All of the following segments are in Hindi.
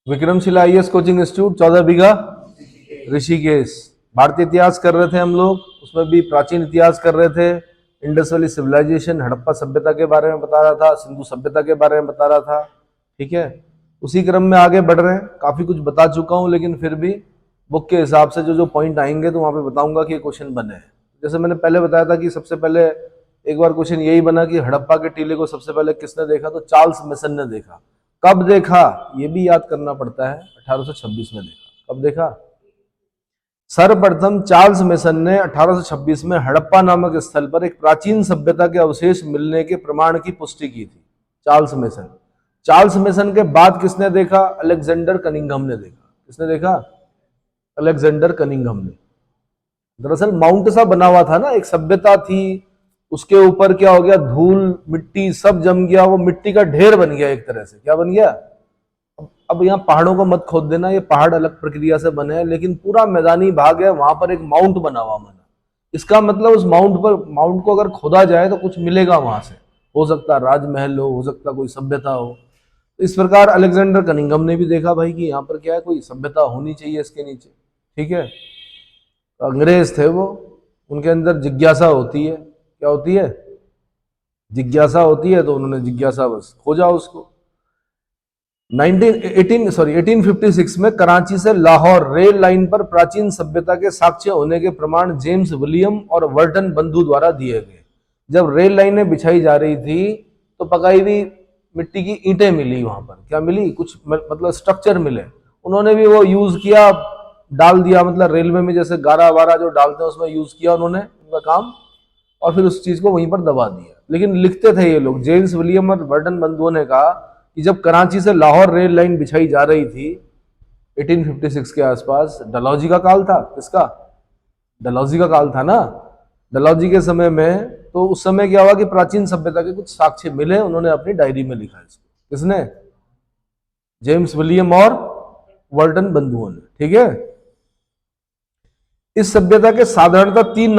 विक्रमशिला आईएएस कोचिंग इंस्टीट्यूट 14 बीघा ऋषिकेश। भारतीय इतिहास कर रहे थे हम लोग, उसमें भी प्राचीन इतिहास कर रहे थे। इंडस वैली सिविलाइजेशन, हड़प्पा सभ्यता के बारे में बता रहा था, सिंधु सभ्यता के बारे में बता रहा था। ठीक है, उसी क्रम में आगे बढ़ रहे हैं। काफी कुछ बता चुका हूं, लेकिन फिर भी बुक के हिसाब से जो जो पॉइंट आएंगे तो वहां पे बताऊंगा कि क्वेश्चन बने हैं। जैसे मैंने पहले बताया था कि सबसे पहले एक बार क्वेश्चन यही बना कि हड़प्पा के टीले को सबसे पहले किसने देखा, तो चार्ल्स मेसन ने देखा। कब देखा ये भी याद करना पड़ता है, 1826 में देखा। कब देखा? सर्वप्रथम चार्ल्स मेसन ने 1826 में हड़प्पा नामक स्थल पर एक प्राचीन सभ्यता के अवशेष मिलने के प्रमाण की पुष्टि की थी, चार्ल्स मेसन। चार्ल्स मेसन के बाद किसने देखा? अलेक्जेंडर कनिंघम ने देखा। किसने देखा? अलेक्जेंडर कनिंघम ने। दरअसल माउंट सा बना हुआ था ना, एक सभ्यता थी, उसके ऊपर क्या हो गया, धूल मिट्टी सब जम गया, वो मिट्टी का ढेर बन गया एक तरह से। क्या बन गया? अब यहाँ पहाड़ों को मत खोद देना, ये पहाड़ अलग प्रक्रिया से बने हैं, लेकिन पूरा मैदानी भाग है, वहां पर एक माउंट बना हुआ माना। इसका मतलब उस माउंट को अगर खोदा जाए तो कुछ मिलेगा वहां से। हो सकता राजमहल हो सकता कोई सभ्यता हो। इस प्रकार अलेक्जेंडर कनिंघम ने भी देखा भाई कि यहाँ पर क्या है, कोई सभ्यता होनी चाहिए इसके नीचे। ठीक है, अंग्रेज थे वो, उनके अंदर जिज्ञासा होती है। क्या होती है? जिज्ञासा होती है, तो उन्होंने जिज्ञासा बस खोजा उसको। 1856 में कराची से लाहौर रेल लाइन पर प्राचीन सभ्यता के साक्ष्य होने के प्रमाण जेम्स विलियम और वर्टन बंधु द्वारा दिए गए। जब रेल लाइनें बिछाई जा रही थी तो पकाई हुई मिट्टी की ईंटें मिली वहां पर। क्या मिली? कुछ मतलब स्ट्रक्चर मिले, उन्होंने भी वो यूज किया, डाल दिया। मतलब रेलवे में जैसे गारा वारा जो डालते हैं उसमें यूज किया उन्होंने उनका काम, और फिर उस चीज को वहीं पर दबा दिया। लेकिन लिखते थे ये लोग, जेम्स विलियम और वर्टन बंधुओं ने कहा कि जब कराची से लाहौर रेल लाइन बिछाई जा रही थी 1856 के आसपास, डलहौजी का काल था। किसका? डलहौजी का काल था ना। डलहौजी के समय में, तो उस समय क्या हुआ कि प्राचीन सभ्यता के कुछ साक्ष्य मिले, उन्होंने अपनी डायरी में लिखा इसको। किसने? जेम्स विलियम और वर्टन बंधुओं ने। ठीक है, इस सभ्यता के साधारणतः तीन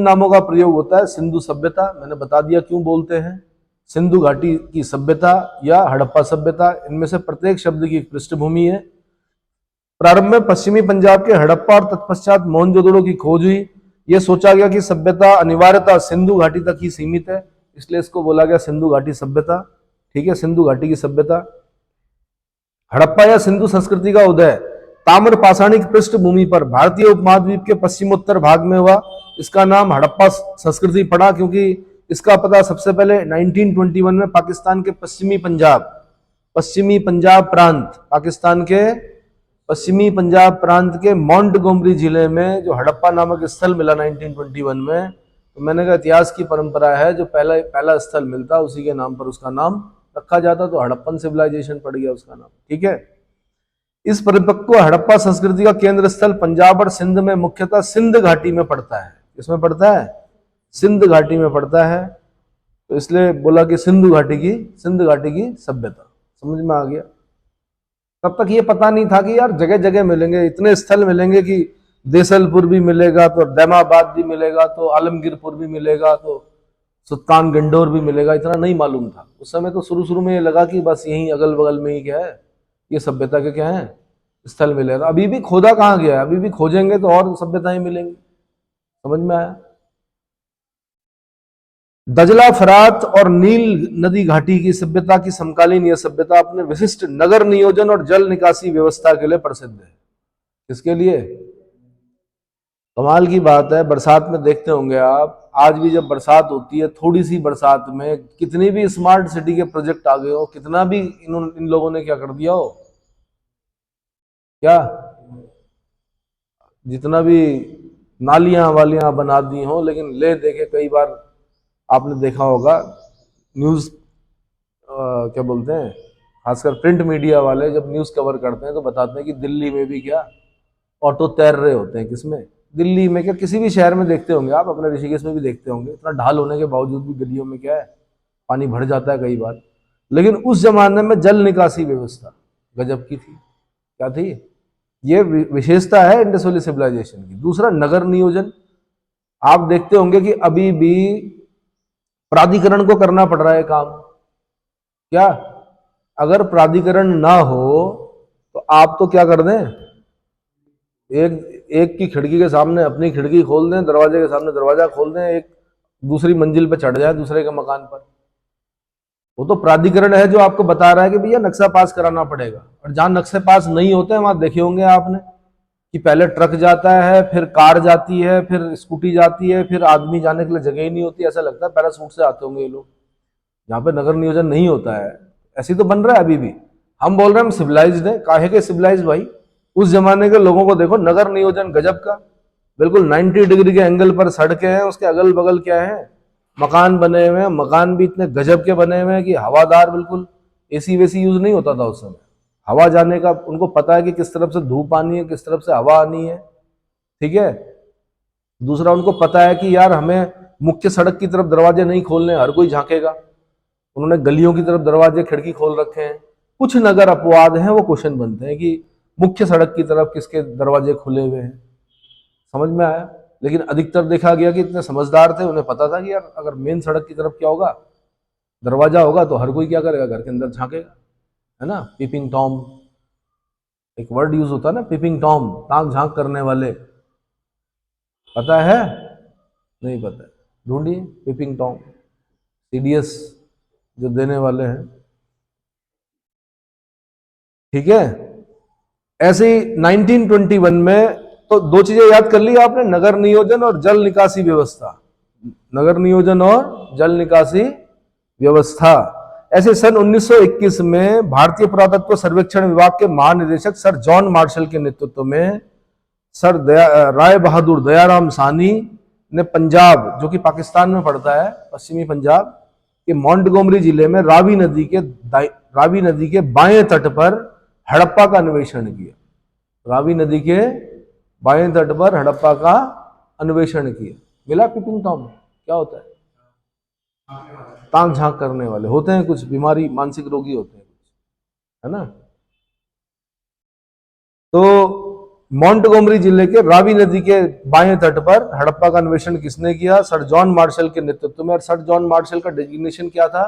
नामों का प्रयोग होता है। सिंधु सभ्यता, मैंने बता दिया क्यों बोलते हैं, सिंधु घाटी की सभ्यता या हड़प्पा सभ्यता, इनमें से प्रत्येक शब्द की पृष्ठभूमि है। प्रारंभ में पश्चिमी पंजाब के हड़प्पा और तत्पश्चात मोहनजोदड़ो की खोज हुई। यह सोचा गया कि सभ्यता अनिवार्यतः सिंधु घाटी तक ही सीमित है, इसलिए इसको बोला गया सिंधु घाटी सभ्यता। ठीक है, सिंधु घाटी की सभ्यता। हड़प्पा या सिंधु संस्कृति का उदय ताम्र पाषाणिक पृष्ठभूमि पर भारतीय उपमहाद्वीप के पश्चिमोत्तर भाग में हुआ। इसका नाम हड़प्पा संस्कृति पड़ा क्योंकि इसका पता सबसे पहले 1921 में पाकिस्तान के पश्चिमी पंजाब प्रांत, पाकिस्तान के पश्चिमी पंजाब प्रांत के मोंटगोमरी जिले में जो हड़प्पा नामक स्थल मिला 1921 में। तो मैंने कहा इतिहास की परंपरा है, जो पहला स्थल मिलता उसी के नाम पर उसका नाम रखा जाता, तो हड़प्पन सिविलाइजेशन पड़ गया उसका नाम। ठीक है, इस परिपक्व हड़प्पा संस्कृति का केंद्र स्थल पंजाब और सिंध में मुख्यतः सिंध घाटी में पड़ता है। इसमें पड़ता है, सिंध घाटी में पड़ता है, तो इसलिए बोला कि सिंध घाटी की सभ्यता। समझ में आ गया? तब तक ये पता नहीं था कि यार जगह जगह मिलेंगे, इतने स्थल मिलेंगे कि देसलपुर भी मिलेगा, तो दैमाबाद भी मिलेगा, तो आलमगीरपुर भी मिलेगा, तो सुल्तान गंडोर भी मिलेगा। इतना नहीं मालूम था उस समय। तो शुरू में ये लगा कि बस यहीं अगल बगल में ही क्या है, ये सभ्यता के क्या है, स्थल मिलेगा। अभी भी खोदा कहाँ गया है, अभी भी खोजेंगे तो और सभ्यताएं मिलेंगी। समझ में आया? दजला, फरात और नील नदी घाटी की सभ्यता की समकालीन यह सभ्यता अपने विशिष्ट नगर नियोजन और जल निकासी व्यवस्था के लिए प्रसिद्ध है। किसके लिए? कमाल की बात है, बरसात में देखते होंगे आप, आज भी जब बरसात होती है, थोड़ी सी बरसात में कितनी भी स्मार्ट सिटी के प्रोजेक्ट आ गए हो, कितना भी इन लोगों ने क्या कर दिया हो, क्या जितना भी नालियां वालियां बना दी हो, लेकिन ले देखे कई बार आपने देखा होगा न्यूज, क्या बोलते हैं, खासकर प्रिंट मीडिया वाले जब न्यूज कवर करते हैं तो बताते हैं कि दिल्ली में भी क्या ऑटो तैर रहे होते हैं। किसमें? दिल्ली में क्या, किसी भी शहर में देखते होंगे आप, अपने ऋषिकेश में भी देखते होंगे, इतना ढाल होने के बावजूद भी गलियों में क्या है, पानी भर जाता है कई बार। लेकिन उस जमाने में जल निकासी व्यवस्था गजब की थी। क्या थी? ये विशेषता है इंडस वैली सिविलाइजेशन की। दूसरा, नगर नियोजन। आप देखते होंगे कि अभी भी प्राधिकरण को करना पड़ रहा है काम। क्या? अगर प्राधिकरण ना हो आप तो क्या कर दें, एक एक की खिड़की के सामने अपनी खिड़की खोल दें, दरवाजे के सामने दरवाजा खोल दें, एक दूसरी मंजिल पर चढ़ जाए दूसरे के मकान पर। वो तो प्राधिकरण है जो आपको बता रहा है कि भैया नक्शा पास कराना पड़ेगा। और जहां नक्शे पास नहीं होते हैं वहां देखे होंगे आपने कि पहले ट्रक जाता है, फिर कार जाती है, फिर स्कूटी जाती है, फिर आदमी जाने के लिए जगह ही नहीं होती, ऐसा लगता है पैरासूट से आते होंगे ये लोग। जहाँ पे नगर नियोजन नहीं होता है, ऐसी तो बन रहा है अभी भी। हम बोल रहे हैं हम सिविलाइज्ड है, काहे के सिविलाइज्ड भाई? उस जमाने के लोगों को देखो, नगर नियोजन गजब का, बिल्कुल 90 डिग्री के एंगल पर सड़कें हैं, उसके अगल बगल क्या है, मकान बने हुए हैं। मकान भी इतने गजब के बने हुए हैं कि हवादार, बिल्कुल एसी वेसी यूज नहीं होता था उस समय। हवा जाने का उनको पता है कि किस तरफ से धूप आनी है, किस तरफ से हवा आनी है, ठीक है। दूसरा, उनको पता है कि यार हमें मुख्य सड़क की तरफ दरवाजे नहीं खोलने, हर कोई झांकेगा। उन्होंने गलियों की तरफ दरवाजे खिड़की खोल रखे हैं। कुछ नगर अपवाद हैं, वो क्वेश्चन बनते हैं कि मुख्य सड़क की तरफ किसके दरवाजे खुले हुए हैं। समझ में आया? लेकिन अधिकतर देखा गया कि इतने समझदार थे, उन्हें पता था कि यार अगर मेन सड़क की तरफ क्या होगा, दरवाजा होगा, तो हर कोई क्या करेगा, घर के अंदर झांकेगा, है ना। पीपिंग टॉम एक वर्ड यूज होता है ना, पीपिंग टॉम, ताक झांक करने वाले, पता है? नहीं पता है, ढूंढिए पीपिंग टॉम, सीडीएस जो देने वाले हैं, ठीक है। ऐसे ही 1921 में, तो दो चीजें याद कर ली आपने, नगर नियोजन और जल निकासी व्यवस्था। नगर नियोजन और जल निकासी व्यवस्था। ऐसे सन 1921 में भारतीय पुरातत्व सर्वेक्षण विभाग के महानिदेशक सर जॉन मार्शल के नेतृत्व में सर राय बहादुर दयाराम साहनी ने पंजाब, जो कि पाकिस्तान में पड़ता है, पश्चिमी पंजाब के मोंटगोमरी जिले में रावी नदी के बाएं तट पर हड़प्पा का अन्वेषण किया। रावी नदी के बाएं तट पर हड़प्पा का अन्वेषण किया। मिला पीपिंग टॉम क्या होता है? ताक झांक करने वाले होते हैं, कुछ बीमारी, मानसिक रोगी होते हैं, है ना। तो मोंटगोमरी जिले के रावी नदी के बाएं तट पर हड़प्पा का अन्वेषण किसने किया? सर जॉन मार्शल के नेतृत्व में। और सर जॉन मार्शल का डेजिग्नेशन क्या था?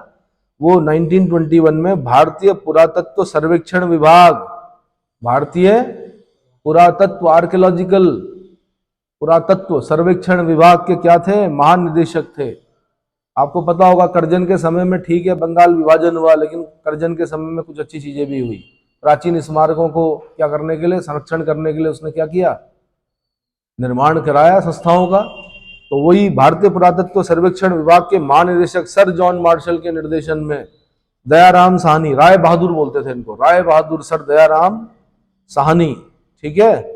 वो 1921 में भारतीय पुरातत्व सर्वेक्षण विभाग, भारतीय पुरातत्व आर्कियोलॉजिकल पुरातत्व सर्वेक्षण विभाग के क्या थे? महानिदेशक थे। आपको पता होगा करजन के समय में, ठीक है, बंगाल विभाजन हुआ, लेकिन करजन के समय में कुछ अच्छी चीजें भी हुई। प्राचीन स्मारकों को क्या करने के लिए, संरक्षण करने के लिए उसने क्या किया? निर्माण कराया संस्थाओं का। तो वही भारतीय पुरातत्व सर्वेक्षण विभाग के महानिदेशक सर जॉन मार्शल के निर्देशन में दयाराम साहनी, राय बहादुर बोलते थे इनको, राय बहादुर सर दयाराम साहनी, ठीक है,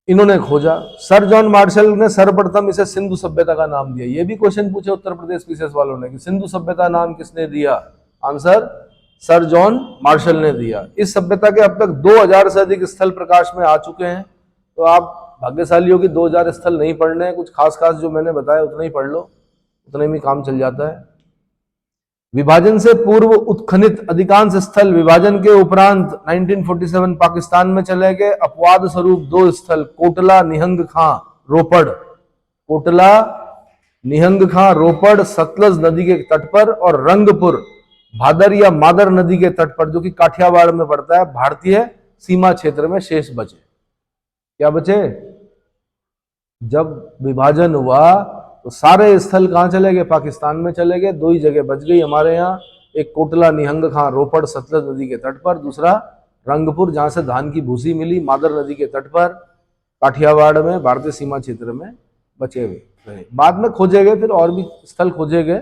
इन्होंने खोजा। सर जॉन मार्शल ने सर्वप्रथम इसे सिंधु सभ्यता का नाम दिया। ये भी क्वेश्चन पूछे उत्तर प्रदेश पीसीएस वालों ने कि सिंधु सभ्यता नाम किसने दिया? आंसर सर जॉन मार्शल ने दिया। इस सभ्यता के अब तक 2000 से अधिक स्थल प्रकाश में आ चुके हैं। तो आप भाग्यशाली हो कि 2000 स्थल नहीं पढ़ने हैं, कुछ खास खास जो मैंने बताया उतना ही पढ़ लो, उतने में काम चल जाता है। विभाजन से पूर्व उत्खनित अधिकांश स्थल विभाजन के उपरांत 1947 पाकिस्तान में चले गए। अपवाद स्वरूप 2 स्थल कोटला निहंग खां रोपड़, कोटला निहंग खां रोपड़ सतलज नदी के तट पर, और रंगपुर भादर या मादर नदी के तट पर, जो कि काठियावाड़ में पड़ता है, भारतीय सीमा क्षेत्र में शेष बचे। क्या बचे? जब विभाजन हुआ तो सारे स्थल कहां चले गए? पाकिस्तान में चले गए। 2 ही जगह बच गई हमारे यहाँ, एक कोटला निहंग खां रोपड़ सतलज नदी के तट पर, दूसरा रंगपुर जहां से धान की भूसी मिली, मादर नदी के तट पर, काठियावाड़ में, भारतीय सीमा क्षेत्र में बचे हुए रहे। बाद में खोजे गए, फिर और भी स्थल खोजे गए,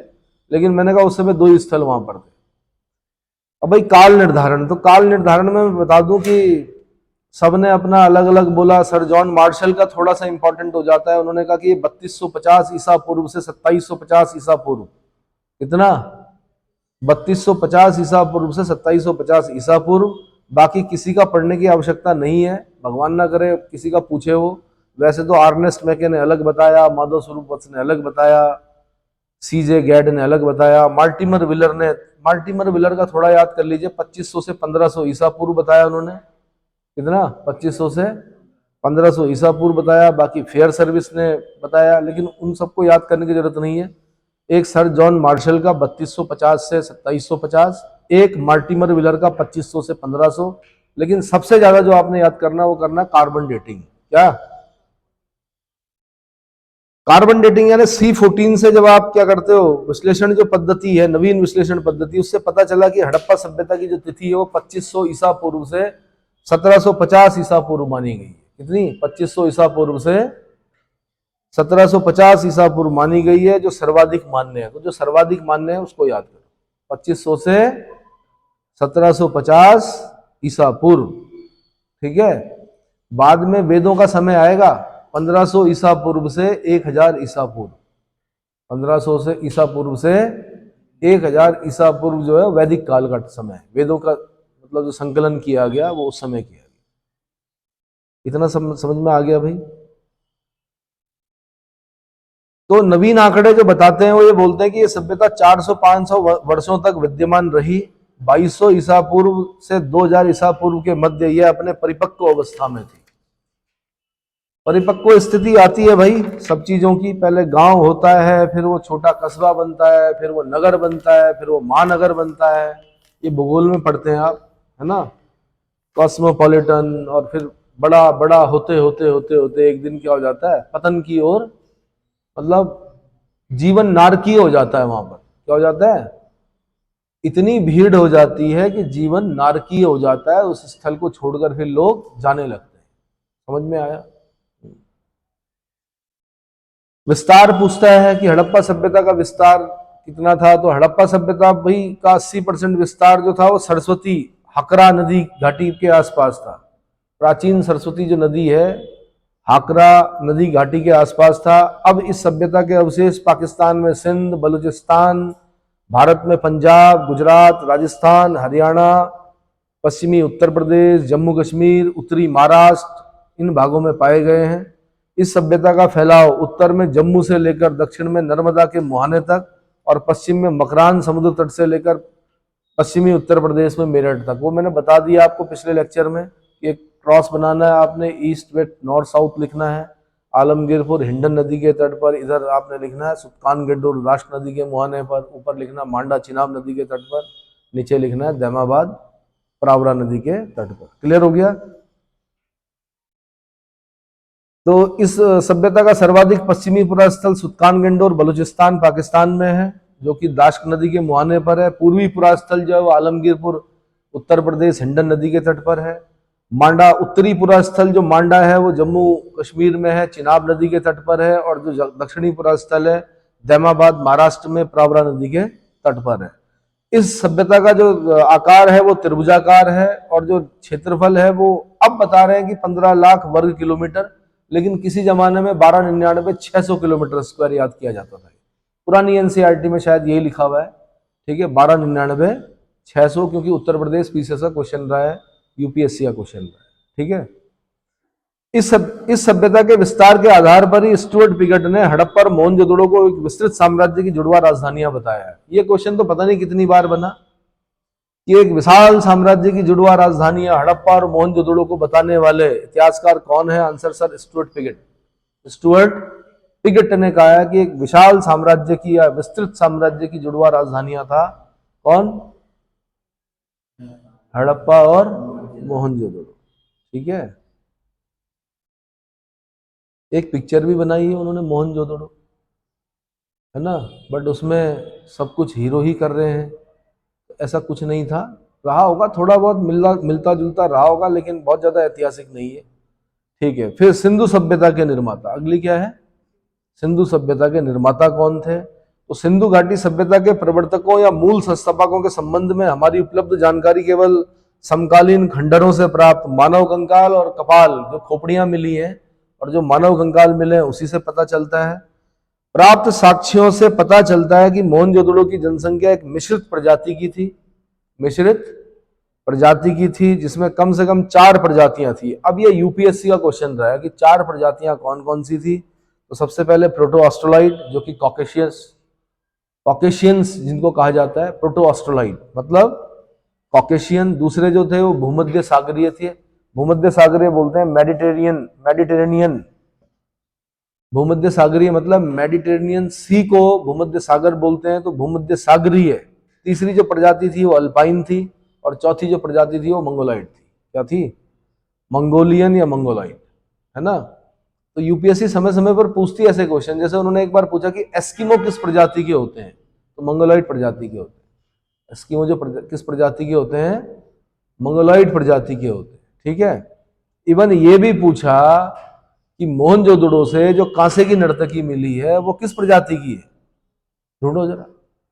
लेकिन मैंने कहा उस समय 2 ही स्थल वहां पर थे। अब भाई काल निर्धारण, तो काल निर्धारण में मैं बता दूं कि सबने अपना अलग अलग बोला। सर जॉन मार्शल का थोड़ा सा इंपॉर्टेंट हो जाता है, उन्होंने कहा कि 3250 ईसा पूर्व से 2750 ईसा पूर्व, कितना? 3250 ईसा पूर्व से 2750 ईसा पूर्व। बाकी किसी का पढ़ने की आवश्यकता नहीं है, भगवान ना करे किसी का पूछे हो। वैसे तो आर्नेस्ट मैके ने अलग बताया, माधव स्वरूप वत्स ने अलग बताया, सीजे गैड ने अलग बताया, मार्टिमर विलर का थोड़ा याद कर लीजिए, 2500 से 1500 ईसा पूर्व बताया उन्होंने। कितना? 2500 से 1500 ईसा पूर्व बताया। बाकी फेयर सर्विस ने बताया, लेकिन उन सबको याद करने की जरूरत नहीं है। एक सर जॉन मार्शल का 3250 से 2750, एक मार्टिमर विलर का 2500 से 1500, लेकिन सबसे ज्यादा जो आपने याद करना वो करना कार्बन डेटिंग। क्या कार्बन डेटिंग यानी C14 से जब आप क्या करते हो विश्लेषण जो पद्धति है, नवीन विश्लेषण पद्धति, उससे पता चला कि हड़प्पा सभ्यता की जो तिथि है वो 2500 ईसा पूर्व से 1750 ईसा पूर्व मानी गई है। कितनी? 2500 ईसा पूर्व से 1750 ईसा पूर्व मानी गई है, जो सर्वाधिक मान्य है। तो जो सर्वाधिक मान्य है उसको याद करो, 2500 से 1750 ईसा पूर्व। ठीक है, बाद में वेदों का समय आएगा 1500 ईसा पूर्व से 1000 ईसा पूर्व। 1500 से ईसा पूर्व से 1000 ईसा पूर्व जो है वैदिक काल का समय, वेदों का मतलब जो संकलन किया गया वो उस समय किया गया। इतना समझ में आ गया भाई? तो नवीन आंकड़े जो बताते हैं वो ये बोलते हैं कि ये सभ्यता 400-500 वर्षों तक विद्यमान रही। 2200 ईसा पूर्व से 2000 ईसा पूर्व के मध्य ये अपने परिपक्व अवस्था में थी। परिपक्व स्थिति आती है भाई सब चीजों की, पहले गांव होता है, फिर वो छोटा कस्बा बनता है, फिर वो नगर बनता है, फिर वो महानगर बनता है। ये भूगोल में पढ़ते हैं आप, है ना, कॉस्मोपॉलिटन। और फिर बड़ा बड़ा होते होते होते होते एक दिन क्या हो जाता है, पतन की ओर, मतलब जीवन नारकीय हो जाता है। वहां पर क्या हो जाता है, इतनी भीड़ हो जाती है कि जीवन नारकीय हो जाता है। उस स्थल को छोड़कर फिर लोग जाने लगते हैं। समझ में आया? विस्तार पूछता है कि हड़प्पा सभ्यता का विस्तार कितना था। तो हड़प्पा सभ्यता भाई का 80% विस्तार जो था वो सरस्वती हकरा नदी घाटी के आसपास था। प्राचीन सरस्वती जो नदी है हाकरा नदी घाटी के आसपास था। अब इस सभ्यता के अवशेष पाकिस्तान में सिंध, बलूचिस्तान, भारत में पंजाब, गुजरात, राजस्थान, हरियाणा, पश्चिमी उत्तर प्रदेश, जम्मू कश्मीर, उत्तरी महाराष्ट्र, इन भागों में पाए गए हैं। इस सभ्यता का फैलाव उत्तर में जम्मू से लेकर दक्षिण में नर्मदा के मुहाने तक और पश्चिम में मकरान समुद्र तट से लेकर पश्चिमी उत्तर प्रदेश में मेरठ तक। वो मैंने बता दिया आपको पिछले लेक्चर में कि एक क्रॉस बनाना है आपने, ईस्ट वेस्ट नॉर्थ साउथ लिखना है। आलमगीरपुर हिंडन नदी के तट पर, इधर आपने लिखना है सुल्तान गेंडोर राष्ट्र नदी के मुहाने पर, ऊपर लिखना मांडा चिनाब नदी के तट पर, नीचे लिखना है दैमाबाद प्रावरा नदी के तट पर। क्लियर हो गया? तो इस सभ्यता का सर्वाधिक पश्चिमी पुरास्थल सुल्तान गेंडोर बलूचिस्तान पाकिस्तान में है, जो कि दाश्क नदी के मुहाने पर है। पूर्वी पुरास्थल जो है वो आलमगीरपुर उत्तर प्रदेश हिंडन नदी के तट पर है। मांडा उत्तरी पुरास्थल जो मांडा है वो जम्मू कश्मीर में है, चिनाब नदी के तट पर है। और जो दक्षिणी पुरास्थल है दैमाबाद महाराष्ट्र में प्रावरा नदी के तट पर है। इस सभ्यता का जो आकार है वो त्रिभुजाकार है और जो क्षेत्रफल है वो अब बता रहे हैं कि 15 लाख वर्ग किलोमीटर, लेकिन किसी जमाने में 1299,600 किलोमीटर स्क्वायर याद किया जाता था। पुरानी एनसीईआरटी में शायद यही लिखा हुआ है। ठीक है, 1299,600, क्योंकि उत्तर प्रदेश पीछे से क्वेश्चन रहा है, यूपीएससी का क्वेश्चन रहा है। ठीक है, इस सभ्यता के विस्तार के आधार पर ही स्टुअर्ट पिगट ने हड़प्पा और मोहनजोदड़ो को एक विस्तृत साम्राज्य की जुड़वा राजधानियां बताया है। ये क्वेश्चन तो पता नहीं कितनी बार बना कि एक विशाल साम्राज्य की जुड़वा राजधानियां हड़प्पा और मोहनजोदड़ो को बताने वाले इतिहासकार कौन है? Answer sir Stuart Piggott. Stuart Piggott ने कहा है कि एक विशाल साम्राज्य की या विस्तृत साम्राज्य की जुड़वा राजधानियां था। कौन? हड़प्पा और मोहनजोदड़ो। ठीक है, एक पिक्चर भी बनाई है उन्होंने मोहनजोदड़ो, है ना, बट उसमें सब कुछ हीरो ही कर रहे हैं। ऐसा कुछ नहीं था, रहा होगा थोड़ा बहुत मिलता जुलता रहा होगा, लेकिन बहुत ज्यादा ऐतिहासिक नहीं है। ठीक है, फिर सिंधु सभ्यता के निर्माता, अगली क्या है? सिंधु सभ्यता के निर्माता कौन थे? तो सिंधु घाटी सभ्यता के प्रवर्तकों या मूल संस्थापकों के संबंध में हमारी उपलब्ध जानकारी केवल समकालीन खंडरों से प्राप्त मानव कंकाल और कपाल, जो खोपड़ियां मिली हैं और जो मानव कंकाल मिले हैं, उसी से पता चलता है। प्राप्त साक्ष्यों से पता चलता है कि मोहनजोदड़ो की जनसंख्या एक मिश्रित प्रजाति की थी। मिश्रित प्रजाति की थी जिसमें कम से कम 4 प्रजातियां थी। अब ये यूपीएससी का क्वेश्चन रहा है कि 4 प्रजातियां कौन कौन सी थी। तो सबसे पहले प्रोटो ऑस्ट्रोलाइड, जो कि कॉकेशियंस जिनको कहा जाता है, प्रोटो ऑस्ट्रोलाइड मतलब कॉकेशियन। दूसरे जो थे वो भूमध्य सागरीय थे। भूमध्य सागरीय बोलते हैं मेडिटेरेनियन। भूमध्य सागरीय मतलब मेडिटेरेनियन सी को भूमध्य सागर बोलते हैं, तो भूमध्य सागरीय। तीसरी जो प्रजाति थी वो अल्पाइन थी और चौथी जो प्रजाति थी वो मंगोलाइड थी। क्या थी, मंगोलियन या मंगोलाइट, है ना। तो यूपीएससी समय समय पर पूछती है ऐसे क्वेश्चन, जैसे उन्होंने एक बार पूछा कि एस्किमो किस प्रजाति के होते हैं, तो मंगोलाइट प्रजाति के होते हैं। एस्किमो जो किस प्रजाति के होते हैं, मंगोलाइट प्रजाति के होते हैं, ठीक है। इवन ये भी पूछा कि मोहनजोदड़ो से जो कांसे की नर्तकी मिली है वो किस प्रजाति की है, ढूंढो जरा,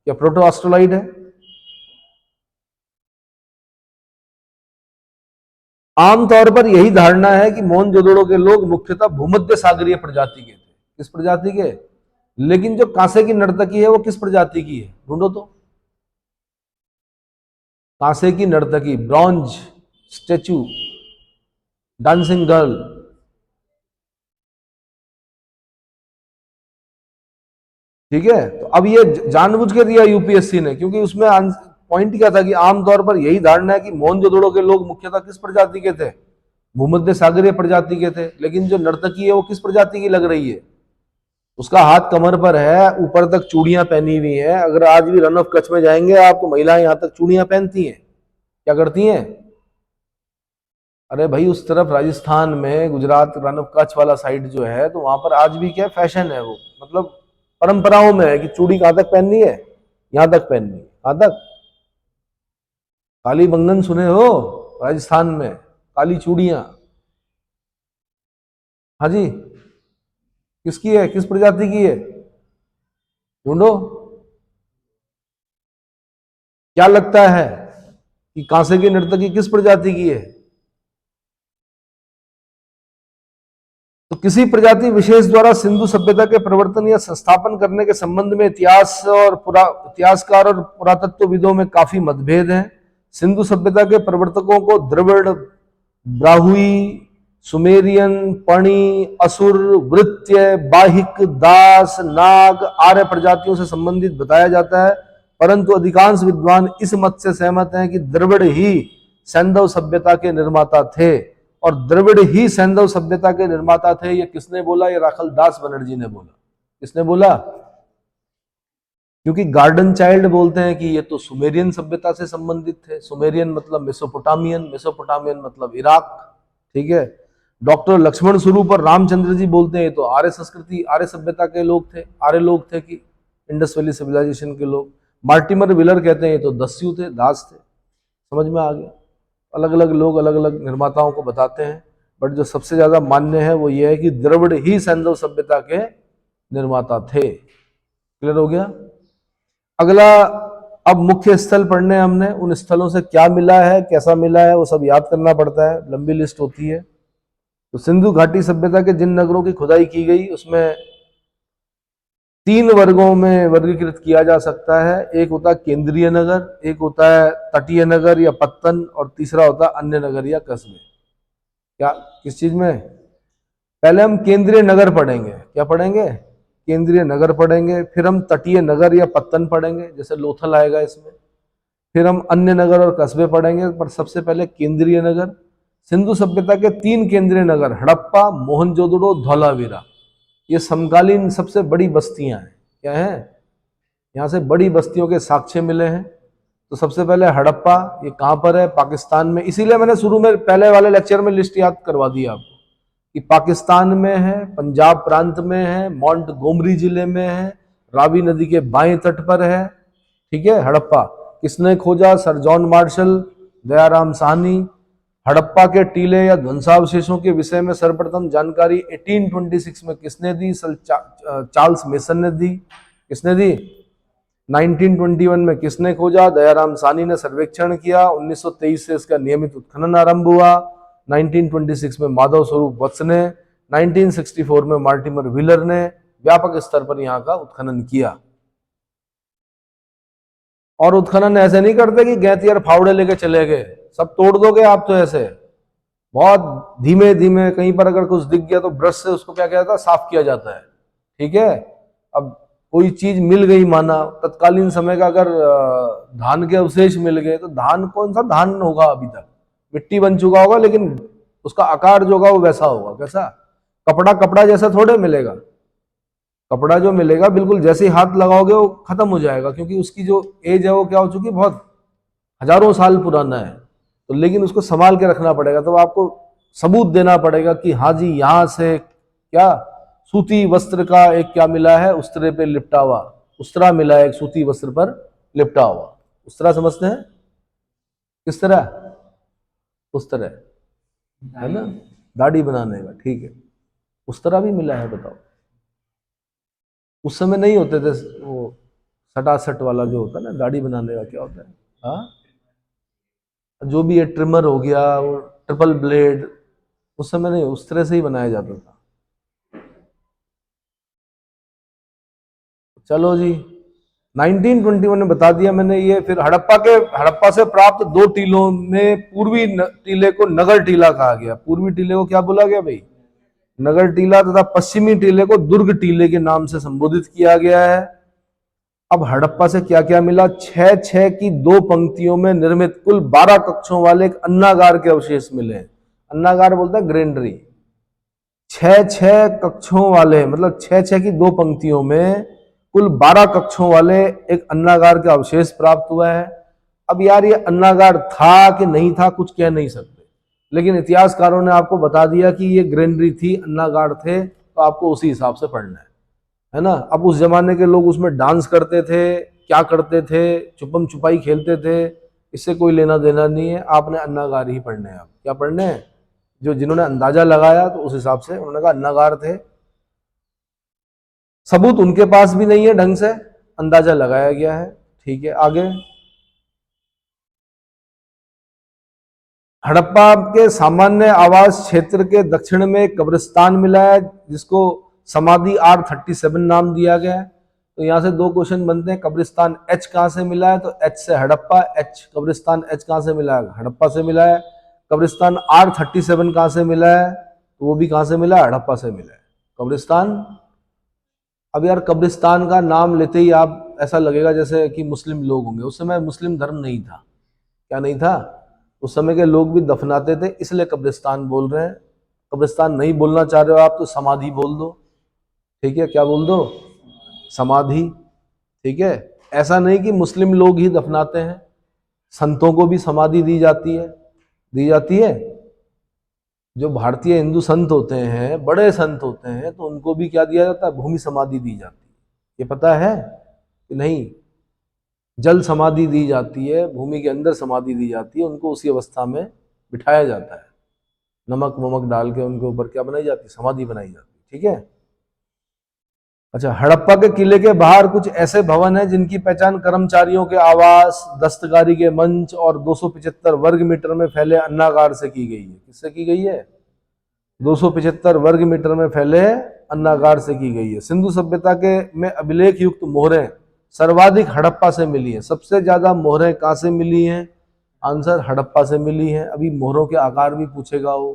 क्या प्रोटो ऑस्ट्रोलाइड है। आमतौर पर यही धारणा है कि मोहनजोदड़ो के लोग मुख्यतः भूमध्य सागरीय प्रजाति के थे। किस प्रजाति के, लेकिन जो कांसे की नर्तकी है वो किस प्रजाति की है, ढूंढो तो। कांसे की नर्तकी, ब्रॉन्ज स्टेचू, डांसिंग गर्ल, ठीक है। तो अब ये जानबूझ के दिया यूपीएससी ने, क्योंकि उसमें पॉइंट क्या था कि आमतौर पर यही धारणा है कि मोहनजोदड़ो के लोग मुख्यतः किस प्रजाति के थे, भूमध्य सागरीय प्रजाति के थे। लेकिन जो नर्तकी है वो किस प्रजाति की लग रही है, उसका हाथ कमर पर है, ऊपर तक चूड़ियां पहनी हुई है। अगर आज भी रन ऑफ कच्छ में जाएंगे आप तो महिलाएं यहां तक चूड़ियां पहनती हैं। क्या करती हैं, अरे भाई उस तरफ राजस्थान में, गुजरात, रन ऑफ कच्छ वाला साइड जो है, तो वहां पर आज भी क्या फैशन है, वो मतलब परंपराओं में है कि चूड़ी कहां तक पहननी है, यहां तक पहननी है, कहां तक, काली बंगन सुने हो राजस्थान में, काली चूड़ियां, हाँ जी, किसकी है, किस प्रजाति की है, ढूंढो। क्या लगता है कि कांसे की नर्तकी किस प्रजाति की है, तो किसी प्रजाति विशेष द्वारा सिंधु सभ्यता के प्रवर्तन या संस्थापन करने के संबंध में इतिहासकार और पुरातत्वविदों में काफी मतभेद हैं। सिंधु सभ्यता के प्रवर्तकों को द्रविड़, ब्राहुई, सुमेरियन, पणी, असुर, वृत्य, बाहिक, दास, नाग, आर्य प्रजातियों से संबंधित बताया जाता है, परंतु अधिकांश विद्वान इस मत से सहमत हैं कि द्रविड़ ही सैंधव सभ्यता के निर्माता थे, और द्रविड़ ही सैंधव सभ्यता के निर्माता थे। ये किसने बोला, ये राखल दास बनर्जी ने बोला। किसने बोला, क्योंकि गार्डन चाइल्ड बोलते हैं कि ये तो सुमेरियन सभ्यता से संबंधित थे। सुमेरियन मतलब मेसोपोटामियन, मेसोपोटामियन मतलब इराक, ठीक है। डॉक्टर लक्ष्मण स्वरूप और रामचंद्र जी बोलते हैं ये तो आर्य संस्कृति, आर्य सभ्यता के लोग थे, आर्य लोग थे कि इंडस वैली सिविलाइजेशन के लोग। मार्टिमर विलर कहते हैं ये तो दस्यु थे, दास थे। समझ में आ गया, अलग अलग लोग अलग अलग निर्माताओं को बताते हैं, बट जो सबसे ज्यादा मान्य है वो ये है कि द्रविड़ ही सैंधव सभ्यता के निर्माता थे। क्लियर हो गया। अगला, अब मुख्य स्थल पढ़ने हमने, उन स्थलों से क्या मिला है, कैसा मिला है, वो सब याद करना पड़ता है, लंबी लिस्ट होती है। तो सिंधु घाटी सभ्यता के जिन नगरों की खुदाई की गई उसमें 3 वर्गों में वर्गीकृत किया जा सकता है। एक होता है केंद्रीय नगर, एक होता है तटीय नगर या पत्तन, और तीसरा होता है अन्य नगर या कस्बे। क्या, किस चीज में, पहले हम केंद्रीय नगर पढ़ेंगे, क्या पढ़ेंगे, केंद्रीय नगर पढ़ेंगे, फिर हम तटीय नगर या पत्तन पढ़ेंगे, जैसे लोथल आएगा इसमें, फिर हम अन्य नगर और कस्बे पढ़ेंगे, पर सबसे पहले केंद्रीय नगर। सिंधु सभ्यता के 3 केंद्रीय नगर, हड़प्पा, मोहनजोदड़ो, धौलावीरा, ये समकालीन सबसे बड़ी बस्तियां हैं। क्या है, यहाँ से बड़ी बस्तियों के साक्ष्य मिले हैं। तो सबसे पहले हड़प्पा, ये कहाँ पर है, पाकिस्तान में। इसीलिए मैंने शुरू में पहले वाले लेक्चर में लिस्ट याद करवा दी आपको कि पाकिस्तान में है, पंजाब प्रांत में है, मोंटगोमरी जिले में है, रावी नदी के बाएं तट पर है, ठीक है। हड़प्पा किसने खोजा, sir John Marshall, Dayaram Sahni. Harappa के टीले या ध्वंसावशेषों के विषय में सर्वप्रथम जानकारी 1826 में किसने दी, चार्ल्स मेसन ने दी। किसने दी, 1921 में किसने खोजा, दयाराम साहनी ने सर्वेक्षण किया। 1923 से इसका नियमित उत्खनन आरंभ हुआ। 1926 में माधव स्वरूप वत्स ने, 1964 में मार्टिमर व्हीलर ने व्यापक स्तर पर यहाँ का उत्खनन किया। और उत्खनन ऐसे नहीं करते कि गैती और फावड़े लेके चले गए, सब तोड़ दोगे आप तो ऐसे, बहुत धीमे धीमे, कहीं पर अगर कुछ दिख गया तो ब्रश से उसको क्या कहता है, साफ किया जाता है, ठीक है। अब कोई चीज मिल गई, माना तत्कालीन समय का अगर धान के अवशेष मिल गए, तो धान कौन सा धान होगा, अभी तक मिट्टी बन चुका होगा, लेकिन उसका आकार जो होगा वो वैसा होगा, कैसा, कपड़ा कपड़ा जैसा थोड़े मिलेगा। कपड़ा जो मिलेगा बिल्कुल जैसे ही हाथ लगाओगे वो खत्म हो जाएगा, क्योंकि उसकी जो एज है वो क्या हो चुकी है, बहुत हजारों साल पुराना है। तो लेकिन उसको संभाल के रखना पड़ेगा, तो आपको सबूत देना पड़ेगा कि हाँ जी यहां से क्या सूती वस्त्र का एक क्या मिला है, उस्तरे पे लिपटा हुआ, उस्तरा मिला है एक सूती वस्त्र पर लिपटा हुआ। उस्तरा समझते हैं किस तरह? उस तरह है ना, दाढ़ी बनाने का, ठीक है, उस्तरा भी मिला है। बताओ उस समय नहीं होते थे वो सटासट वाला जो होता है ना दाढ़ी बनाने का, क्या होता है, हाँ जो भी है, ट्रिमर हो गया, वो ट्रिपल ब्लेड, उस समय नहीं, उस तरह से ही बनाया जाता था। चलो जी 1921 में बता दिया मैंने ये। फिर हड़प्पा से प्राप्त 2 टीलों में पूर्वी टीले को नगर टीला कहा गया। पूर्वी टीले को क्या बोला गया भाई? नगर टीला, तथा पश्चिमी टीले को दुर्ग टीले के नाम से संबोधित किया गया है। अब हड़प्पा से क्या क्या मिला? 6-6 की 2 पंक्तियों में निर्मित कुल 12 कक्षों वाले एक अन्नागार के अवशेष मिले। अन्नागार बोलता है ग्रेनरी। 6-6 कक्षों वाले मतलब 6-6 की 2 पंक्तियों में कुल 12 कक्षों वाले एक अन्नागार के अवशेष प्राप्त हुआ है। अब यार ये अन्नागार था कि नहीं था कुछ कह नहीं सकते, लेकिन इतिहासकारों ने आपको बता दिया कि ये ग्रेनरी थी, अन्नागार थे, तो आपको उसी हिसाब से पढ़ना है ना। अब उस जमाने के लोग उसमें डांस करते थे, क्या करते थे, छुपम छुपाई खेलते थे, इससे कोई लेना देना नहीं है। आपने अन्नागार ही पढ़ने हैं। आप क्या पढ़ने हैं? जो जिन्होंने अंदाजा लगाया तो उस हिसाब से उन्होंने कहा अन्नागार थे। सबूत उनके पास भी नहीं है, ढंग से अंदाजा लगाया गया है। ठीक है, आगे। हड़प्पा के सामान्य आवास क्षेत्र के दक्षिण में कब्रिस्तान मिला है जिसको समाधि R37 नाम दिया गया है। तो यहां से 2 क्वेश्चन बनते हैं। कब्रिस्तान H कहां से मिला है? तो H से हड़प्पा, H कब्रिस्तान H कहां से मिला है? हड़प्पा से मिला है। कब्रिस्तान R37 कहां से मिला है? तो वो भी कहां से मिला है? हड़प्पा से मिला है कब्रिस्तान। अब यार कब्रिस्तान का नाम लेते ही आप ऐसा लगेगा जैसे कि मुस्लिम लोग होंगे। उस समय मुस्लिम धर्म नहीं था। क्या नहीं था? उस समय के लोग भी दफनाते थे, इसलिए कब्रिस्तान बोल रहे हैं। कब्रिस्तान नहीं बोलना चाह रहे हो आप तो समाधि बोल दो। ठीक है, क्या बोल दो? समाधि। ठीक है, ऐसा नहीं कि मुस्लिम लोग ही दफनाते हैं, संतों को भी समाधि दी जाती है। दी जाती है। जो भारतीय हिंदू संत होते हैं, बड़े संत होते हैं, तो उनको भी क्या दिया जाता है? भूमि समाधि दी जाती है। ये पता है कि नहीं? जल समाधि दी जाती है, भूमि के अंदर समाधि दी जाती है, उनको उसी अवस्था में बिठाया जाता है, नमक वमक डाल के उनके ऊपर क्या बनाई जाती है? समाधि बनाई जाती है। ठीक है। अच्छा, हड़प्पा के किले के बाहर कुछ ऐसे भवन हैं जिनकी पहचान कर्मचारियों के आवास, दस्तकारी के मंच और 275 वर्ग मीटर में फैले अन्नागार से की गई है। किससे की गई है? 275 वर्ग मीटर में फैले अन्नागार से की गई है। सिंधु सभ्यता के में अभिलेख युक्त मोहरें सर्वाधिक हड़प्पा से मिली हैं। सबसे ज्यादा मोहरें कहां से मिली हैं? आंसर हड़प्पा से मिली हैं। अभी मोहरों के आकार भी पूछेगा वो,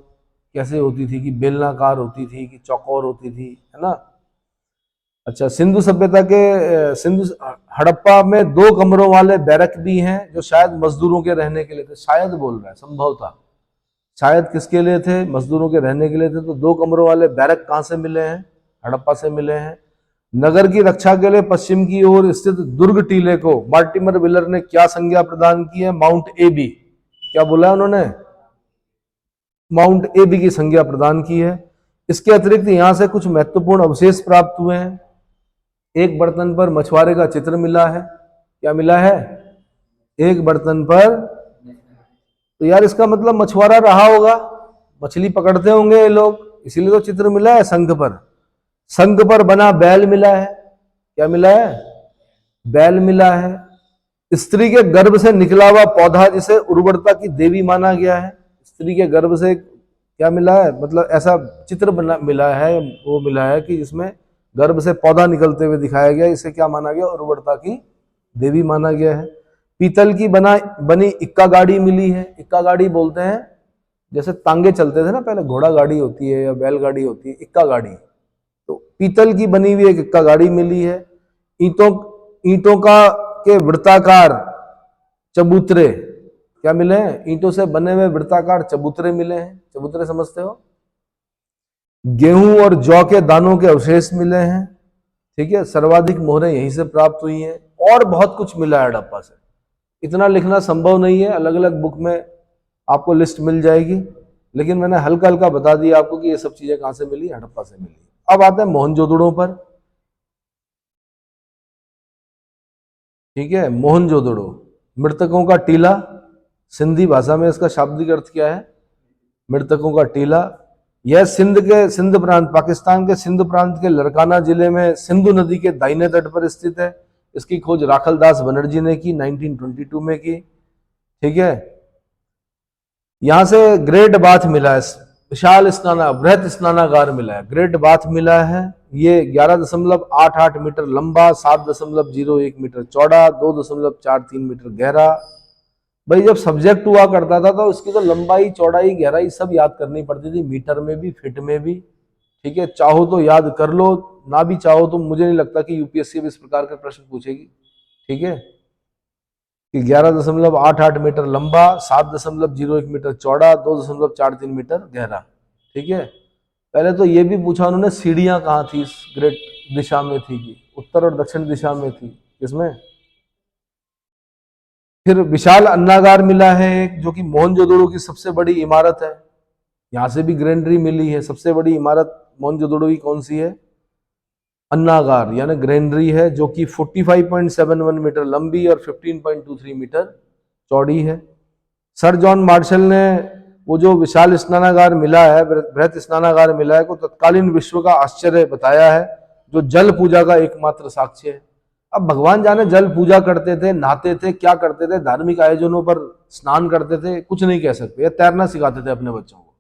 कैसे होती थी, कि बेलनाकार होती थी कि चौकोर होती थी, है ना। अच्छा, सिंधु सभ्यता के हड़प्पा में 2 कमरों वाले बैरक भी हैं जो शायद मजदूरों के रहने के लिए थे। शायद बोल रहा है, संभव था। शायद किसके लिए थे? मजदूरों के रहने के लिए थे। तो 2 कमरों वाले बैरक कहां से मिले हैं? हड़प्पा से मिले हैं। नगर की रक्षा के लिए पश्चिम की ओर स्थित दुर्ग टीले को मार्टिमर विलर ने क्या संज्ञा प्रदान की है? माउंट एबी। क्या बोला उन्होंने? माउंट एबी की संज्ञा प्रदान की है। इसके अतिरिक्त यहां से कुछ महत्वपूर्ण अवशेष प्राप्त हुए हैं। एक बर्तन पर मछुआरे का चित्र मिला है। क्या मिला है? एक बर्तन पर। तो यार इसका मतलब मछुआरा रहा होगा, मछली पकड़ते होंगे ये लोग, इसीलिए तो चित्र मिला है। शंख पर, शंख पर बना बैल मिला है। क्या मिला है? बैल मिला है। स्त्री के गर्भ से निकला हुआ पौधा जिसे उर्वरता की देवी माना गया है। स्त्री के गर्भ से क्या मिला है? मतलब ऐसा चित्र बना मिला है, वो मिला है कि जिसमें गर्भ से पौधा निकलते हुए दिखाया गया। इसे क्या माना गया? उर्वरता की देवी माना गया है। पीतल की बनी इक्का गाड़ी मिली है। इक्का गाड़ी बोलते हैं, जैसे तांगे चलते थे ना पहले, घोड़ा गाड़ी होती है या बैलगाड़ी होती है, इक्का गाड़ी। तो पीतल की बनी हुई एक इक्का गाड़ी मिली है। ईंटों का के वृत्ताकार चबूतरे क्या मिले हैं? ईंटों से बने हुए वृत्ताकार चबूतरे मिले हैं। चबूतरे समझते हो? गेहूं और जौ के दानों के अवशेष मिले हैं। ठीक है, सर्वाधिक मोहरें यहीं से प्राप्त हुई हैं। और बहुत कुछ मिला है हड़प्पा से। इतना लिखना संभव नहीं है, अलग अलग बुक में आपको लिस्ट मिल जाएगी, लेकिन मैंने हल्का हल्का बता दिया आपको कि ये सब चीजें कहां से मिली, हड़प्पा से मिली। अब आते हैं मोहनजोदड़ो पर। ठीक है, मोहनजोदड़ो मृतकों का टीला, सिंधी भाषा में इसका शाब्दिक अर्थ क्या है? मृतकों का टीला। यह सिंध प्रांत, पाकिस्तान के सिंध प्रांत के लड़काना जिले में सिंधु नदी के दाहिने तट पर स्थित है। इसकी खोज राखलदास बनर्जी ने की 1922 में की। ठीक है, यहां से ग्रेट बाथ मिला है, विशाल बृहत स्नानागार मिला है, ग्रेट बाथ मिला है। ये 11.88 मीटर लंबा, 7.01 मीटर चौड़ा, 2.43 मीटर गहरा। भाई जब सब्जेक्ट हुआ करता था तो उसकी तो लंबाई चौड़ाई गहराई सब याद करनी पड़ती थी, मीटर में भी फीट में भी। ठीक है, चाहो तो याद कर लो, ना भी चाहो तो मुझे नहीं लगता कि यूपीएससी भी इस प्रकार के प्रश्न पूछेगी। ठीक है, कि 11.88 मीटर लंबा, 7.01 मीटर चौड़ा, 2.43 मीटर गहरा। ठीक है, पहले तो ये भी पूछा उन्होंने सीढ़ियां कहाँ थी इस ग्रेट दिशा में थी, कि उत्तर और दक्षिण दिशा में थी, किसमें? फिर विशाल अन्नागार मिला है एक, जो कि मोहनजोदड़ो की सबसे बड़ी इमारत है। यहां से भी ग्रेनरी मिली है। सबसे बड़ी इमारत मोहनजोदड़ो की कौन सी है? अन्नागार यानी ग्रेनरी है, जो कि 45.71 मीटर लंबी और 15.23 मीटर चौड़ी है। सर जॉन मार्शल ने वो जो विशाल स्नानागार मिला है, बृहत स्नानागार मिला है, को तत्कालीन विश्व का आश्चर्य बताया है, जो जल पूजा का एकमात्र साक्ष्य है। अब भगवान जाने जल पूजा करते थे, नहाते थे, क्या करते थे, धार्मिक आयोजनों पर स्नान करते थे, कुछ नहीं कह सकते। या तैरना सिखाते थे अपने बच्चों को,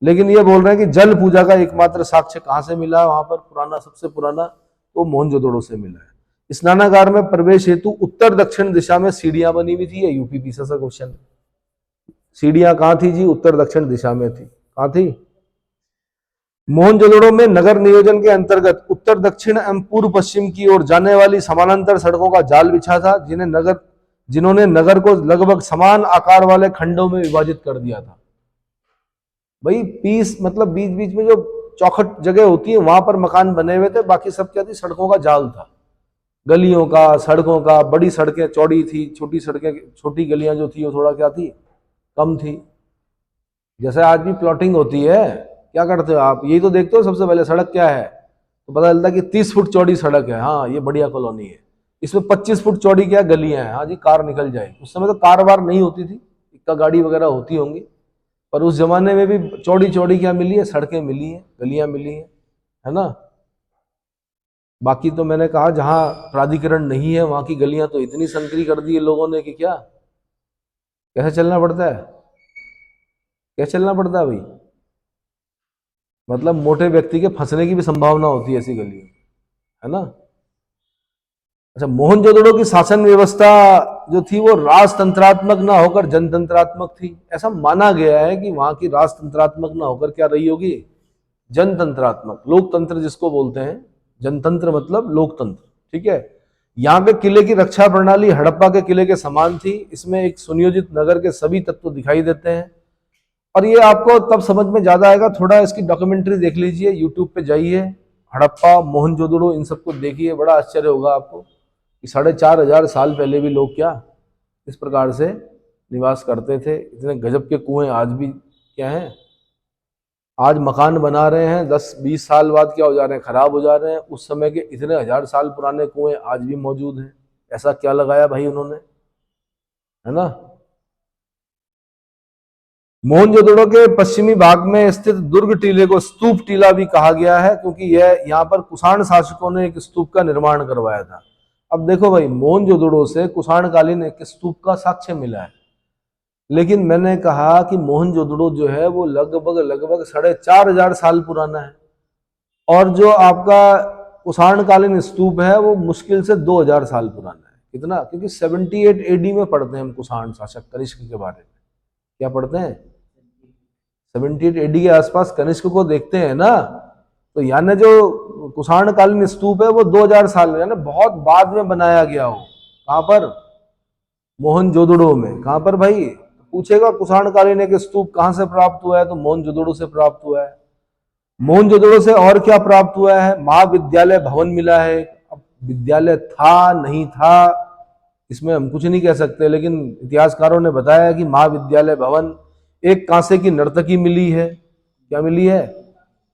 लेकिन ये बोल रहे हैं कि जल पूजा का एकमात्र साक्ष्य कहां से मिला है वहां पर पुराना, सबसे पुराना तो मोहनजोदड़ो से मिला है। स्नानागार में प्रवेश हेतु उत्तर दक्षिण दिशा में सीढ़ियां बनी हुई थी। ये यूपी पीसा सा क्वेश्चन है। सीढ़ियां कहां थी जी? उत्तर दक्षिण दिशा में थी। कहां थी? मोहनजोदड़ो में नगर नियोजन के अंतर्गत उत्तर दक्षिण एवं पूर्व पश्चिम की ओर जाने वाली समानांतर सड़कों का जाल बिछा था, जिन्होंने नगर को लगभग समान आकार वाले खंडों में विभाजित कर दिया था। भाई पीस मतलब बीच बीच में जो चौखट जगह होती है वहां पर मकान बने हुए थे, बाकी सब क्या थी? सड़कों का जाल था, गलियों का, सड़कों का। बड़ी सड़कें चौड़ी थी, छोटी सड़कें, छोटी गलियां जो थी वो थोड़ा क्या थी? कम थी। जैसे आज भी प्लॉटिंग होती है, क्या करते हो आप? यही तो देखते हो सबसे पहले सड़क क्या है, तो पता चलता है कि 30 फुट चौड़ी सड़क है, हाँ ये बढ़िया कॉलोनी है। इसमें 25 फुट चौड़ी क्या गलियां हैं, हाँ जी कार निकल जाए। उस समय तो कार वार नहीं होती थी, इक्का गाड़ी वगैरह होती होंगी, पर उस जमाने में भी चौड़ी चौड़ी क्या मिली है? सड़कें मिली है, गलियां मिली है ना। बाकी तो मैंने कहा जहां प्राधिकरण नहीं है वहां की गलियां तो इतनी संकरी कर दी है लोगों ने कि क्या, कैसे चलना पड़ता है, कैसे चलना पड़ता है भाई। मतलब मोटे व्यक्ति के फंसने की भी संभावना होती है ऐसी गलियों, है ना। अच्छा, मोहनजोदड़ो की शासन व्यवस्था जो थी वो राजतंत्रात्मक ना होकर जनतंत्रात्मक थी। ऐसा माना गया है कि वहां की राजतंत्रात्मक ना होकर क्या रही होगी? जनतंत्रात्मक, लोकतंत्र जिसको बोलते हैं। जनतंत्र मतलब लोकतंत्र। ठीक है, यहाँ के किले की रक्षा प्रणाली हड़प्पा के किले के समान थी। इसमें एक सुनियोजित नगर के सभी तत्व दिखाई देते हैं, और ये आपको तब समझ में ज्यादा आएगा, थोड़ा इसकी डॉक्यूमेंट्री देख लीजिए, यूट्यूब पे जाइए, हड़प्पा मोहनजोदड़ो इन सबको देखिए, बड़ा आश्चर्य होगा आपको कि 4,500 साल पहले भी लोग क्या इस प्रकार से निवास करते थे। इतने गजब के कुएं आज भी क्या हैं, आज मकान बना रहे हैं, 10-20 साल बाद क्या हो जा रहे हैं? खराब हो जा रहे हैं। उस समय के इतने 1,000 साल पुराने कुएं आज भी मौजूद हैं। ऐसा क्या लगाया भाई उन्होंने, है ना। मोहनजोदड़ो के पश्चिमी भाग में स्थित दुर्ग टीले को स्तूप टीला भी कहा गया है, क्योंकि यह यहाँ पर कुषाण शासकों ने एक स्तूप का निर्माण करवाया था। अब देखो भाई, मोहनजोदड़ो से कुषाण कालीन एक स्तूप का साक्ष्य मिला है, लेकिन मैंने कहा कि मोहनजोदड़ो जो है वो लगभग 4,500 साल पुराना है, और जो आपका कुषाण कालीन स्तूप है वो मुश्किल से 2,000 साल पुराना है। कितना? क्योंकि 78 एडी में पढ़ते हैं हम कुषाण शासक कनिष्क के बारे में। क्या पढ़ते हैं? 78 एडी के आसपास कनिष्क को देखते हैं ना, तो यानी जो कुषाण कालीन स्तूप है वो 2,000 साल यानी बहुत बाद में बनाया गया हो। कहां पर? मोहनजोदड़ो में। कहां पर भाई? पूछेगा कुषाण कालीन एक स्तूप कहां से प्राप्त हुआ है, तो मोहनजोदड़ो से प्राप्त हुआ है। मोहनजोदड़ो से और क्या प्राप्त हुआ है? महाविद्यालय भवन मिला है। अब विद्यालय था नहीं था इसमें हम कुछ नहीं कह सकते, लेकिन इतिहासकारों ने बताया कि महाविद्यालय भवन एक कांसे की नर्तकी मिली है, क्या मिली है?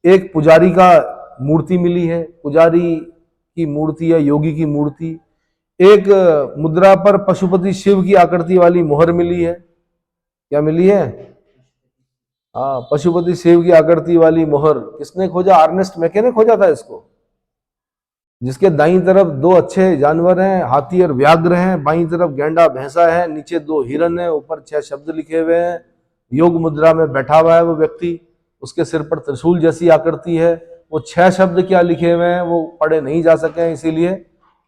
एक पुजारी का मूर्ति मिली है, पुजारी की मूर्ति या योगी की मूर्ति। एक मुद्रा पर पशुपति शिव की आकृति वाली मोहर मिली है, क्या मिली है? हाँ, पशुपति शिव की आकृति वाली मोहर किसने खोजा? अर्नेस्ट मैके ने खोजा था इसको, जिसके दाईं तरफ दो अच्छे जानवर हैं, हाथी और व्याघ्र हैं, बाईं तरफ गैंडा भैंसा है, नीचे दो हिरन है, ऊपर 6 शब्द लिखे हुए हैं। योग मुद्रा में बैठा हुआ है वो व्यक्ति, उसके सिर पर त्रिशूल जैसी आकृति है। वो 6 शब्द क्या लिखे हुए हैं वो पढ़े नहीं जा सके हैं, इसीलिए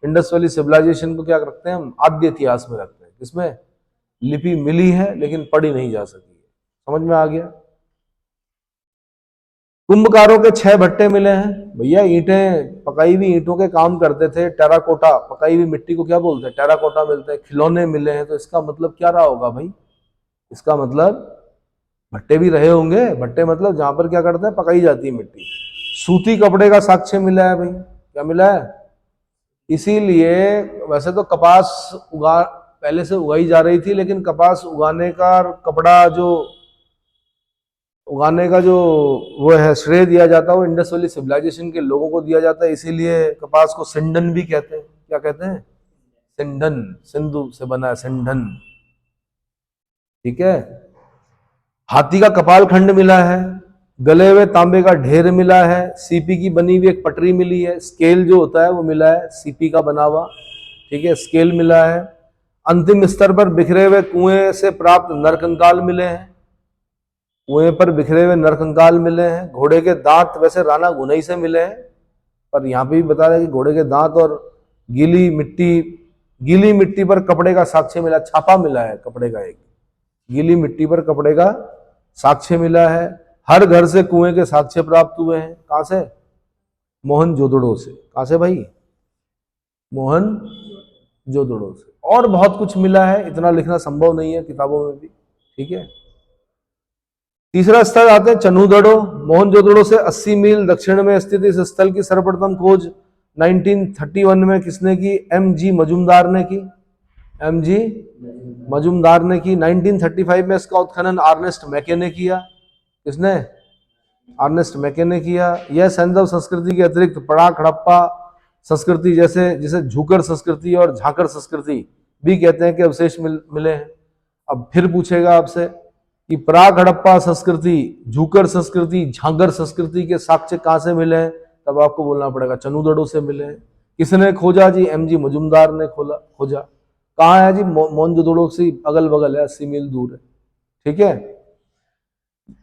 इंडस वैली सिविलाइजेशन को क्या रखते हैं हम? आद्य इतिहास में रखते हैं। इसमें लिपि मिली है लेकिन पढ़ी नहीं जा सकी है। समझ में आ गया? कुंभकारों के 6 भट्टे मिले हैं भैया, ईंटें पकाई हुई ईंटों के काम करते थे। टेराकोटा, पकाई हुई मिट्टी को क्या बोलते हैं? टेराकोटा मिलते हैं। खिलौने मिले हैं, तो इसका मतलब क्या रहा होगा भाई? इसका मतलब भट्टे भी रहे होंगे। भट्टे मतलब जहां पर क्या करते हैं? पकाई जाती है मिट्टी। सूती कपड़े का साक्ष्य मिला है भाई, क्या मिला है? इसीलिए वैसे तो कपास उगा पहले से उगाई जा रही थी, लेकिन कपास उगाने का कपड़ा जो उगाने का जो वो है श्रेय दिया जाता है वो इंडस वैली सिविलाइजेशन के लोगों को दिया जाता है। इसीलिए कपास को सिंडन भी कहते हैं। क्या कहते हैं? सिंडन, सिंधु से बना है सिंडन। ठीक है। हाथी का कपाल खंड मिला है, गले हुए तांबे का ढेर मिला है, सीपी की बनी हुई एक पटरी मिली है, स्केल जो होता है वो मिला है सीपी का बना हुआ। ठीक है, स्केल मिला है। अंतिम स्तर पर बिखरे हुए कुएं से प्राप्त नरकंकाल मिले हैं, कुएं पर बिखरे हुए नरकंकाल मिले हैं। घोड़े के दांत वैसे राणा गुनई से मिले हैं, पर यहां पे भी बता रहे हैं कि घोड़े के दांत और गीली मिट्टी पर कपड़े का साक्ष्य मिला, छापा मिला है कपड़े का, एक गीली मिट्टी पर कपड़े का साक्ष्य मिला है। हर घर से कुएं के साक्ष्य प्राप्त हुए हैं। कहां से? मोहनजोदड़ो से। कहां से भाई? मोहनजोदड़ो से। और बहुत कुछ मिला है, इतना लिखना संभव नहीं है किताबों में भी। ठीक है। तीसरा स्थल आते हैं चन्हूदड़ो। मोहनजोदड़ो से 80 मील दक्षिण में स्थित इस स्थल की सर्वप्रथम खोज 1931 में किसने की? एम.जी. मजूमदार ने की। एम.जी. मजूमदार ने की। 1935 में इसका उत्खनन अर्नेस्ट मैके ने किया। किसने? अर्नेस्ट मैके ने किया। यह सैंधव संस्कृति के अतिरिक्त पराक हड़प्पा संस्कृति जैसे जिसे झूकर संस्कृति और झाकर संस्कृति भी कहते हैं कि अवशेष मिले हैं। अब फिर पूछेगा आपसे कि प्राक हड़प्पा संस्कृति, झूकर संस्कृति, झांगर संस्कृति के साक्ष्य कहां से मिले हैं? तब आपको बोलना पड़ेगा चन्हूदड़ो से मिले हैं। किसने खोजा जी? एम.जी. मजूमदार ने खोजा। कहाँ है जी? मोहनजोदड़ो से अगल बगल है, 80 मील दूर है। ठीक है।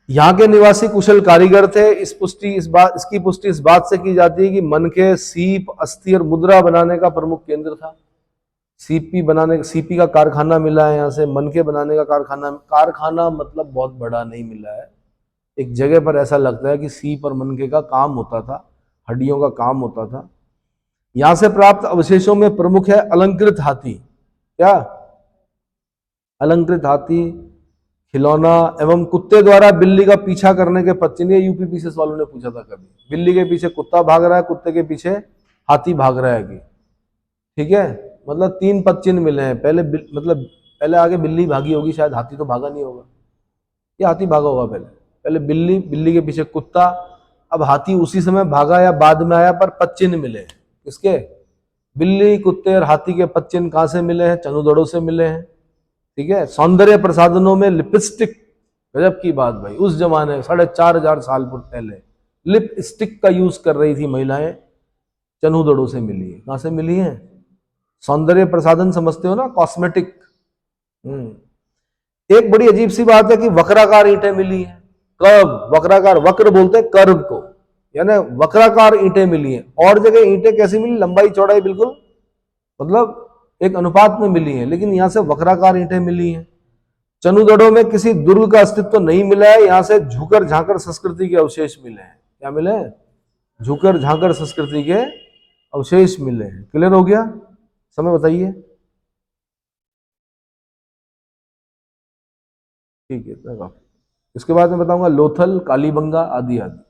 यहाँ के निवासी कुशल कारीगर थे। इसकी पुष्टि इस बात से की जाती है कि मनके, सीप, अस्थि और मुद्रा बनाने का प्रमुख केंद्र था। सीपी का कारखाना मिला है यहाँ से। मनके बनाने का कारखाना मतलब बहुत बड़ा नहीं मिला है, एक जगह पर ऐसा लगता है कि सीप और मनके का काम होता था, हड्डियों का काम होता था। यहां से प्राप्त अवशेषों में प्रमुख है अलंकृत हाथी। क्या? अलंकृत हाथी, खिलौना एवं कुत्ते द्वारा बिल्ली का पीछा करने के पश्चिम। ये यूपी पीसीएस वालों ने पूछा था कभी, बिल्ली के पीछे कुत्ता भाग रहा है, कुत्ते के पीछे हाथी भाग रहा है कि? ठीक है, मतलब 3 पद मिले हैं। पहले आगे बिल्ली भागी होगी शायद, हाथी तो भागा नहीं होगा। या हाथी भागा होगा पहले बिल्ली के पीछे कुत्ता। अब हाथी उसी समय भागा या बाद में आया, पर पद मिले हैं किसके? बिल्ली, कुत्ते और हाथी के पद कहां से मिले हैं? चन्हूदड़ो से मिले हैं। ठीक है। सौंदर्य प्रसाधनों में लिपस्टिक, गजब की बात भाई, उस जमाने 4500 साल पहले लिपस्टिक का यूज कर रही थी महिलाएं, चन्हूदड़ो से मिली है। कहां से मिली है? सौंदर्य प्रसाधन समझते हो ना, कॉस्मेटिक। एक बड़ी अजीब सी बात है कि वक्राकार ईंटें मिली हैं। कर्व, वक्राकार, वक्र बोलते हैं कर्व को, यानी वक्राकार ईंटें मिली हैं। और जगह ईंटें कैसी मिली? लंबाई चौड़ाई बिल्कुल मतलब एक अनुपात में मिली हैं, लेकिन यहां से वक्राकार ईंटें मिली हैं। चन्हूदड़ो में किसी दुर्ग का अस्तित्व नहीं मिला है, यहां से झूकर झांकर संस्कृति के अवशेष मिले हैं। क्या मिले हैं? झूकर झांकर संस्कृति के अवशेष मिले हैं। क्लियर हो गया? समय बताइए। ठीक है, इसके बाद मैं बताऊंगा लोथल, कालीबंगा आदि आदि।